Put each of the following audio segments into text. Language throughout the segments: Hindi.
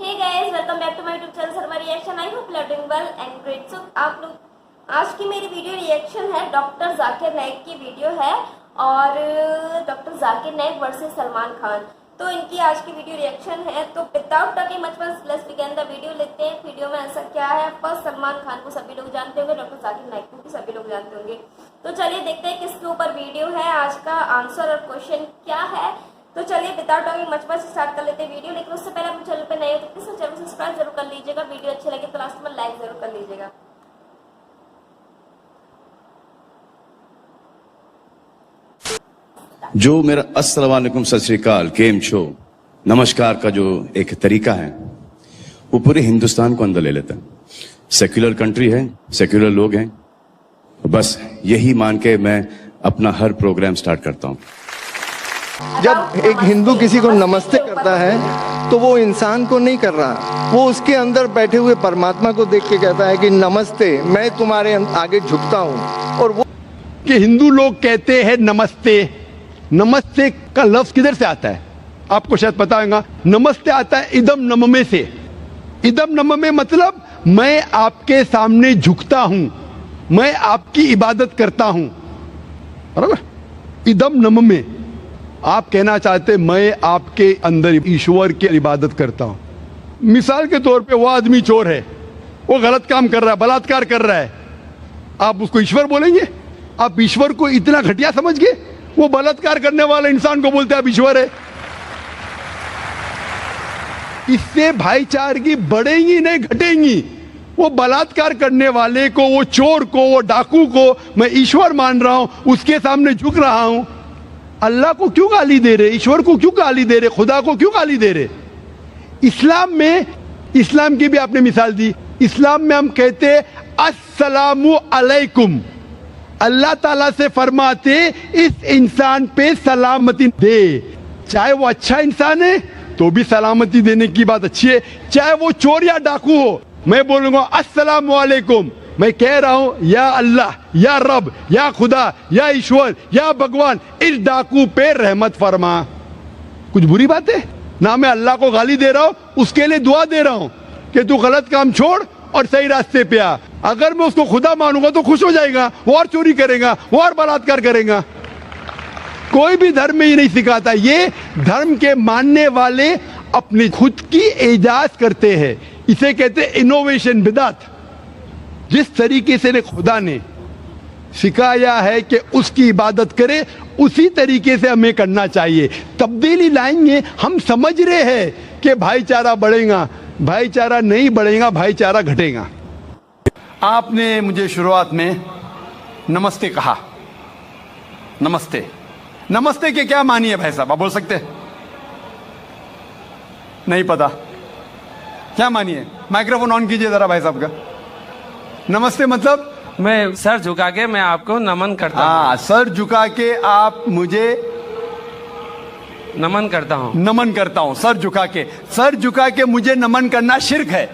Hey guys, welcome back to my YouTube channel Sharma reaction. I hope you are doing well and great. So आप लोग आज की मेरी वीडियो रिएक्शन है डॉक्टर जाकिर नाइक की वीडियो है और डॉक्टर जाकिर नाइक वर्सेस सलमान खान। तो इनकी आज की वीडियो रिएक्शन है। तो without talking much let's begin the video. लेते हैं वीडियो में ऐसा क्या है। फर्स्ट सलमान खान को सभी लोग जानते होंगे, डॉक्टर जाकिर नाइक को भी सभी लोग जानते होंगे। तो चलिए देखते हैं किसके ऊपर वीडियो है, आज का आंसर और क्वेश्चन क्या है। तो चलिए विदाउट टॉकिंग मच स्टार्ट कर लेते हैं वीडियो। लेकिन उससे पहले आप चैनल पे नए हो तो प्लीज चैनल को सब्सक्राइब जरूर कर लीजिएगा। वीडियो अच्छे लगे तो लास्ट में लाइक जरूर कर लीजिएगा। जो मेरा अस्सलाम वालेकुम सत श्री अकाल केम छो नमस्कार का जो एक तरीका है वो पूरे हिंदुस्तान को अंदर ले लेता है। सेक्युलर कंट्री है, सेक्युलर लोग हैं, बस यही मान के मैं अपना हर प्रोग्राम स्टार्ट करता हूँ। जब एक हिंदू किसी को नमस्ते करता है तो वो इंसान को नहीं कर रहा, वो उसके अंदर बैठे हुए परमात्मा को देख के कहता है कि नमस्ते, मैं तुम्हारे आगे झुकता हूँ। और वो कि हिंदू लोग कहते हैं नमस्ते। नमस्ते का लफ्ज किधर से आता है आपको शायद पता होगा। नमस्ते आता है इदम नममे से। इदम नममे मतलब मैं आपके सामने झुकता हूं, मैं आपकी इबादत करता हूं, बराबर। इदम नममे आप कहना चाहते मैं आपके अंदर ईश्वर की इबादत करता हूं। मिसाल के तौर पे वो आदमी चोर है, वो गलत काम कर रहा है, बलात्कार कर रहा है, आप उसको ईश्वर बोलेंगे? आप ईश्वर को इतना घटिया समझ गए? वो बलात्कार करने वाले इंसान को बोलते आप ईश्वर है। इससे भाईचारगी बढ़ेगी नहीं घटेगी। वो बलात्कार करने वाले को, वो चोर को, वो डाकू को मैं ईश्वर मान रहा हूं, उसके सामने झुक रहा हूं। अल्लाह को क्यों गाली दे रहे, ईश्वर को क्यों गाली दे रहे, खुदा को क्यों गाली दे रहे? इस्लाम में, इस्लाम की भी आपने मिसाल दी, इस्लाम में हम कहते अस्सलामु अलैकुम। अल्लाह ताला से फरमाते इस इंसान पे सलामती दे। चाहे वो अच्छा इंसान है तो भी सलामती देने की बात अच्छी है, चाहे वो चोर या डाकू हो। मैं बोलूंगा अस्सलामु अलैकुम, मैं कह रहा हूं या अल्लाह, या रब, या खुदा, या ईश्वर, या भगवान, इस डाकू पे रहमत फरमा। कुछ बुरी बात है ना? मैं अल्लाह को गाली दे रहा हूं, उसके लिए दुआ दे रहा हूं कि तू गलत काम छोड़ और सही रास्ते पे आ। अगर मैं उसको खुदा मानूंगा तो खुश हो जाएगा, वो और चोरी करेगा, वो और बलात्कार करेगा। कोई भी धर्म में ये नहीं सिखाता। ये धर्म के मानने वाले अपनी खुद की इजाज करते हैं, इसे कहते हैं इनोवेशन, बिदात। जिस तरीके से खुदा ने सिखाया है कि उसकी इबादत करे, उसी तरीके से हमें करना चाहिए। तब्दीली लाएंगे, हम समझ रहे हैं कि भाईचारा बढ़ेगा, भाईचारा नहीं बढ़ेगा, भाईचारा घटेगा। आपने मुझे शुरुआत में नमस्ते कहा। नमस्ते, नमस्ते के क्या मानी है भाई साहब, आप बोल सकते हैं? नहीं पता क्या मानी है? माइक्रोफोन ऑन कीजिए जरा भाई साहब का। नमस्ते मतलब मैं सर झुका के मैं आपको नमन करता हूँ। हाँ, सर झुका के आप मुझे नमन करता हूँ। नमन करता हूं, सर झुका के। सर झुका के मुझे नमन करना शिर्क है,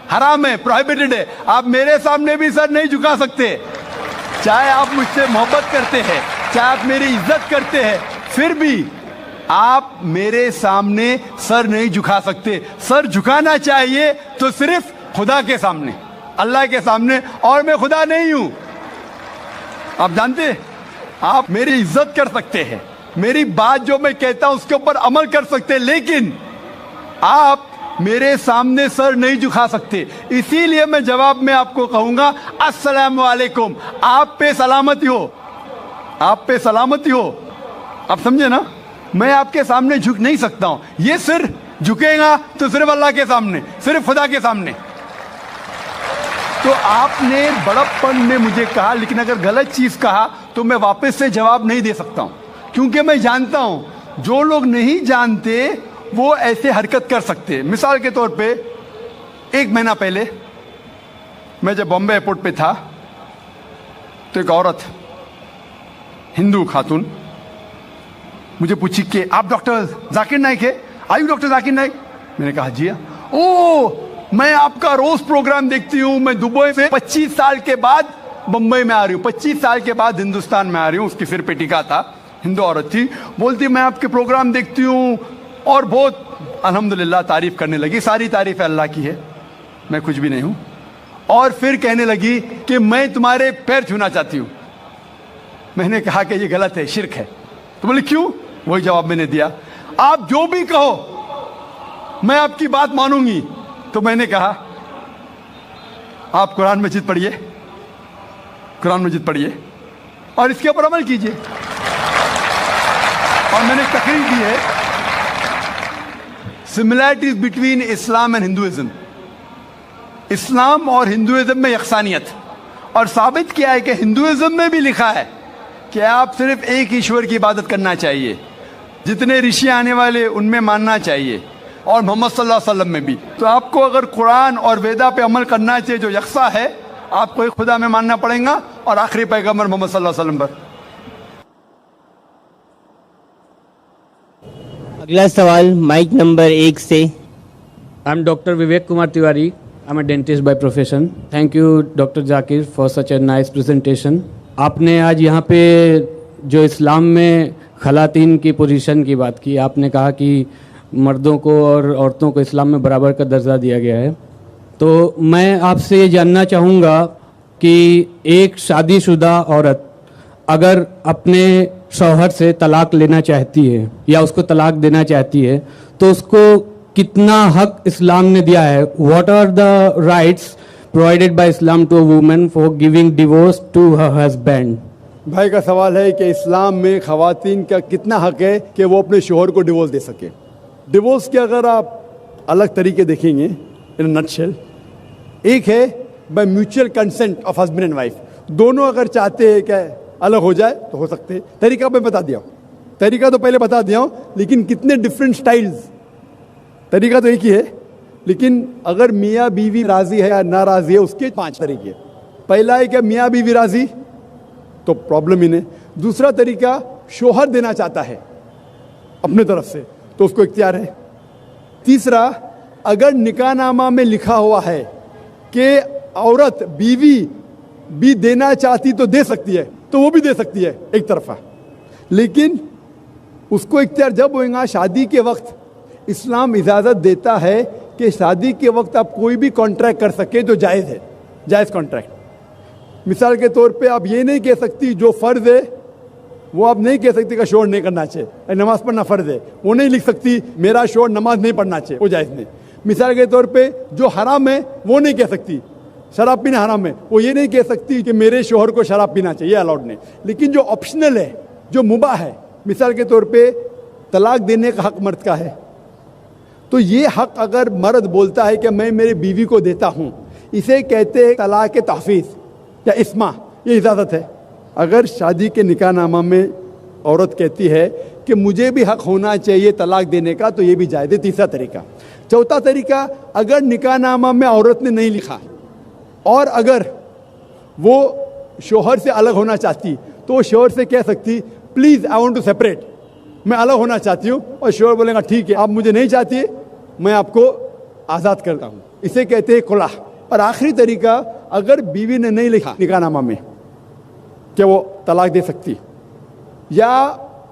हराम है, प्रोहिबिटेड है। आप मेरे सामने भी सर नहीं झुका सकते, चाहे आप मुझसे मोहब्बत करते हैं, चाहे आप मेरी इज्जत करते हैं, फिर भी आप मेरे सामने सर नहीं झुका सकते। सर झुकाना चाहिए तो सिर्फ खुदा के सामने, अल्लाह के सामने, और मैं खुदा नहीं हूं। आप जानते हैं, आप मेरी इज्जत कर सकते हैं, मेरी बात जो मैं कहता हूं उसके ऊपर अमल कर सकते हैं, लेकिन आप मेरे सामने सर नहीं झुका सकते। इसीलिए मैं जवाब में आपको कहूंगा अस्सलामु अलैकुम, आप पे सलामती हो, आप पे सलामती हो। आप समझे ना? मैं आपके सामने झुक नहीं सकता हूं। ये सिर झुकेगा तो सिर्फ अल्लाह के सामने, सिर्फ खुदा के सामने। तो आपने बड़प्पन में मुझे कहा, लेकिन अगर गलत चीज कहा तो मैं वापस से जवाब नहीं दे सकता हूं, क्योंकि मैं जानता हूं जो लोग नहीं जानते वो ऐसे हरकत कर सकते हैं। मिसाल के तौर पे 1 महीना पहले मैं जब बॉम्बे एयरपोर्ट पे था तो एक औरत, हिंदू खातून, मुझे पूछी कि आप डॉक्टर जाकिर नाइक है? Are you doctor Zakir Naik? मैंने कहा जी हाँ। ओ, मैं आपका रोज प्रोग्राम देखती हूँ, मैं दुबई से 25 साल के बाद बम्बई में आ रही हूँ, 25 साल के बाद हिंदुस्तान में आ रही हूँ। उसके सिर पे टीका था, हिंदू औरत थी, बोलती मैं आपके प्रोग्राम देखती हूँ और बहुत अल्हम्दुलिल्लाह तारीफ करने लगी, सारी तारीफ अल्लाह की है, मैं कुछ भी नहीं हूं। और फिर कहने लगी कि मैं तुम्हारे पैर छूना चाहती हूं। मैंने कहा कि ये गलत है, शिर्क है। तो बोले क्यों? वही जवाब मैंने दिया, आप जो भी कहो मैं आपकी बात मानूंगी। तो मैंने कहा आप कुरान मजीद पढ़िए, कुरान मजीद पढ़िए और इसके ऊपर अमल कीजिए। और मैंने तकरीर दी है similarities between Islam and Hinduism, Islam और हिंदुइज्म में यकसानियत, और साबित किया है कि हिंदुइज्म में भी लिखा है कि आप सिर्फ एक ईश्वर की इबादत करना चाहिए, जितने ऋषि आने वाले उनमें मानना चाहिए, और मोहम्मद सल्लल्लाहु अलैहि वसल्लम में भी। तो आपको अगर कुरान और वेदा पे अमल करना चाहिए जो यकसा है, आपको एक खुदा में मानना पड़ेगा और आखिरी पैगंबर मोहम्मद सल्लल्लाहु अलैहि वसल्लम पर। अगला सवाल माइक नंबर 1 से। I'm Dr. Vivek Kumar Tiwari. I'm a dentist by profession. Thank you, Dr. Zakir, for such a nice presentation. आपने आज यहाँ पे जो इस्लाम में खलातीन की पोजीशन की बात की, आपने कहा कि मर्दों को और औरतों को इस्लाम में बराबर का दर्जा दिया गया है। तो मैं आपसे ये जानना चाहूँगा कि एक शादीशुदा औरत अगर अपने शौहर से तलाक लेना चाहती है या उसको तलाक देना चाहती है, तो उसको कितना हक इस्लाम ने दिया है? What are the rights provided by Islam to a woman for giving divorce to her husband? भाई का सवाल है कि इस्लाम में खवातीन का कितना हक है कि वो अपने शोहर को डिवोर्स दे सके। डिवोर्स के अगर आप अलग तरीके देखेंगे इन नटशेल, एक है by mutual consent of husband and wife, दोनों अगर चाहते हैं कि अलग हो जाए तो हो सकते हैं। तरीका मैं बता दिया हूँ, तरीका तो पहले बता दिया हूँ, लेकिन कितने डिफरेंट स्टाइल्स। तरीका तो एक ही है, लेकिन अगर मियाँ बीवी राजी है या नाराजी है उसके 5 तरीके। पहला है कि मियाँ बीवी राजी तो प्रॉब्लम ही नहीं। दूसरा तरीका, शोहर देना चाहता है अपने तरफ से तो उसको इख्तियार है। तीसरा, अगर निकाहनामा में लिखा हुआ है कि औरत बीवी भी देना चाहती तो दे सकती है, तो वो भी दे सकती है एक तरफा, लेकिन उसको इख्तियार जब होगा शादी के वक्त। इस्लाम इजाज़त देता है कि शादी के वक्त आप कोई भी कॉन्ट्रैक्ट कर सके जो जायज़ है, जायज़ कॉन्ट्रैक्ट। मिसाल के तौर पे आप ये नहीं कह सकती जो फ़र्ज़ है वो आप नहीं कह सकती का शोर नहीं करना चाहिए, नमाज़ पढ़ना फ़र्ज़ है, वो नहीं लिख सकती मेरा शोर नमाज नहीं पढ़ना चाहिए, वो जायज़ नहीं। मिसाल के तौर पे जो हराम है वो नहीं कह सकती, शराब पीना हराम है, वो ये नहीं कह सकती कि मेरे शोहर को शराब पीना चाहिए, अलाउड नहीं। लेकिन जो ऑप्शनल है, जो मुबाह है, मिसाल के तौर पे तलाक देने का हक मर्द का है, तो ये हक अगर मर्द बोलता है कि मैं मेरी बीवी को देता हूँ, इसे कहते हैं तलाक के तहफ़ीज़ या इस्मा, ये इजाज़त है। अगर शादी के निकाहनामा में औरत कहती है कि मुझे भी हक होना चाहिए तलाक देने का, तो ये भी जायज़ है। तीसरा तरीका। चौथा तरीका, अगर निकाहनामा में औरत ने नहीं लिखा और अगर वो शोहर से अलग होना चाहती तो वो शोहर से कह सकती please I want to separate, मैं अलग होना चाहती हूँ, और शोहर बोलेगा ठीक है आप मुझे नहीं चाहती, मैं आपको आज़ाद करता हूँ, इसे कहते हैं खुला। और आखिरी तरीका, अगर बीवी ने नहीं लिखा निकाहनामा में कि वो तलाक दे सकती, या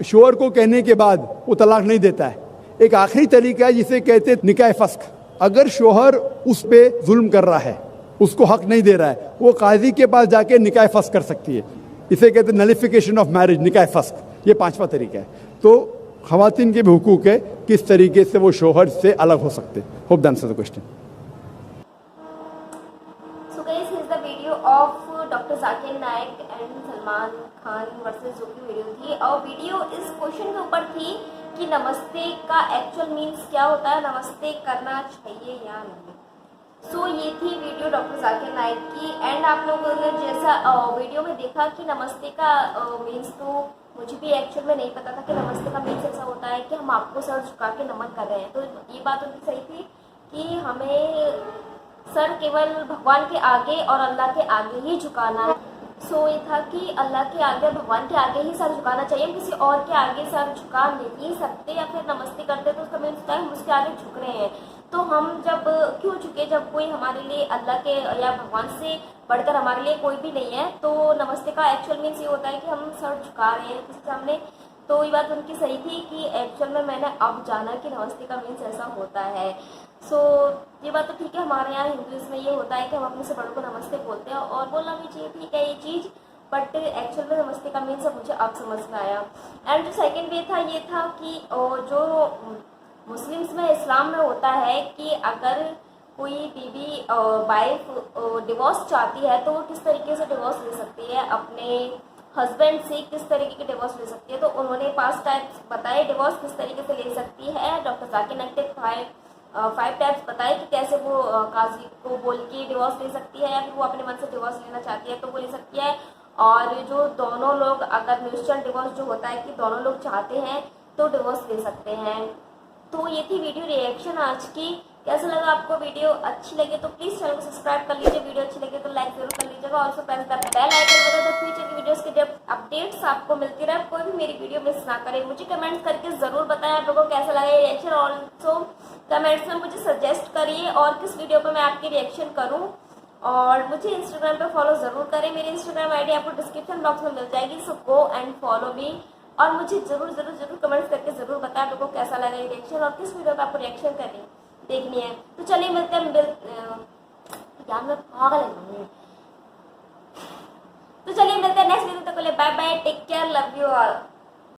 शोहर को कहने के बाद वो तलाक नहीं देता है, एक आखिरी तरीका है जिसे कहते हैं निकाह फस्क। अगर शोहर उस पर जुल्म कर रहा है, उसको हक नहीं दे रहा है, वो काजी के पास जाके निकाह फस्क कर सकती है, इसे कहते हैं नलिफिकेशन ऑफ मैरिज, निकाह फस्क। ये 5वां तरीका है। तो खवातीन के भी हुकूक है किस तरीके से वो शोहर से अलग हो सकते। Hope that answers the question. So guys, here is the video of doctor Zakir Naik and Salman Khan versus जो की वीडियो थी, और वीडियो इस क्वेश्चन के ऊपर थी कि नमस्ते का एक्चुअल मीन्स क्या होता है, नमस्ते करना चाहिए या नहीं। सो ये थी वीडियो डॉक्टर जाकिर नाइक की। एंड आप लोगों ने जैसा वीडियो में देखा कि नमस्ते का मीन्स तो मुझे भी एक्चुअल में नहीं पता था कि नमस्ते का मीन्स ऐसा होता है कि हम आपको सर झुका के नमन कर रहे हैं। तो ये बात उनकी सही थी कि हमें सर केवल भगवान के आगे और अल्लाह के आगे ही झुकाना है। सो ये था कि अल्लाह के आगे, भगवान के आगे ही सर झुकाना चाहिए, किसी और के आगे सर झुका नहीं सकते। या फिर नमस्ते करते तो उसका मीन्स होता है हम उसके आगे झुक रहे हैं। तो हम जब क्यों झुके, जब कोई हमारे लिए अल्लाह के या भगवान से बढ़कर हमारे लिए कोई भी नहीं है। तो नमस्ते का एक्चुअल मीन्स ये होता है कि हम सर झुका रहे हैं किसी सामने। तो ये बात उनकी सही थी कि एक्चुअल में मैंने अब जाना कि नमस्ते का मीन्स ऐसा होता है। सो ये बात तो ठीक है, हमारे यहाँ हिंदुइज्म में ये होता है कि हम अपने से बड़ों को नमस्ते बोलते हैं और बोलना भी चाहिए, ठीक है ये चीज़, बट एक्चुअल में नमस्ते का मीन्स मुझे अब समझ में आया। एंड जो सेकेंड वे था ये था कि जो मुस्लिम्स में इस्लाम में होता है कि अगर कोई बीवी वाइफ डिवोर्स चाहती है तो वो किस तरीके से डिवोर्स ले सकती है, अपने हस्बैंड से किस तरीके के डिवोर्स ले सकती है। तो उन्होंने 5 टाइप्स बताए डिवोर्स किस तरीके से ले सकती है। डॉक्टर जाकिर नाइक ने 5 टाइप्स बताए कि कैसे वो काजी को बोल के डिवोर्स ले सकती है या फिर वो अपने मन से डिवोर्स लेना चाहती है तो वो ले सकती है। और जो दोनों लोग अगर म्यूचुअल डिवोर्स जो होता है कि दोनों लोग चाहते हैं तो डिवोर्स ले सकते हैं। तो ये थी वीडियो रिएक्शन आज की। कैसा लगा आपको वीडियो? अच्छी लगे तो प्लीज़ चैनल को सब्सक्राइब कर लीजिए, वीडियो अच्छी लगे तो लाइक जरूर कर लीजिएगा। और प्रेस द बेल आइकन वगैरह तो फ्यूचर की वीडियोस के अपडेट्स आपको मिलती रहे, कोई भी मेरी वीडियो मिस ना करे। मुझे कमेंट्स करके ज़रूर बताएं आप लोगों को कैसा लगा ये रिएक्शन। ऑल्सो कमेंट्स में मुझे सजेस्ट करिए और किस वीडियो पर मैं आपकी रिएक्शन करूँ। और मुझे इंस्टाग्राम पे फॉलो ज़रूर करें, मेरी इंस्टाग्राम आईडी आपको डिस्क्रिप्शन बॉक्स में मिल जाएगी, सो गो एंड फॉलो मी। और मुझे ज़रूर कमेंट्स करके ज़रूर बताएं आपको कैसा लगा ये रिएक्शन और किस वीडियो पर आपको रिएक्शन देखनी है। तो चलिए मिलते हैं यार मैं पागल है। तो चलिए मिलते हैं नेक्स्ट वीडियो तक के लिए, bye bye, take care, love you all.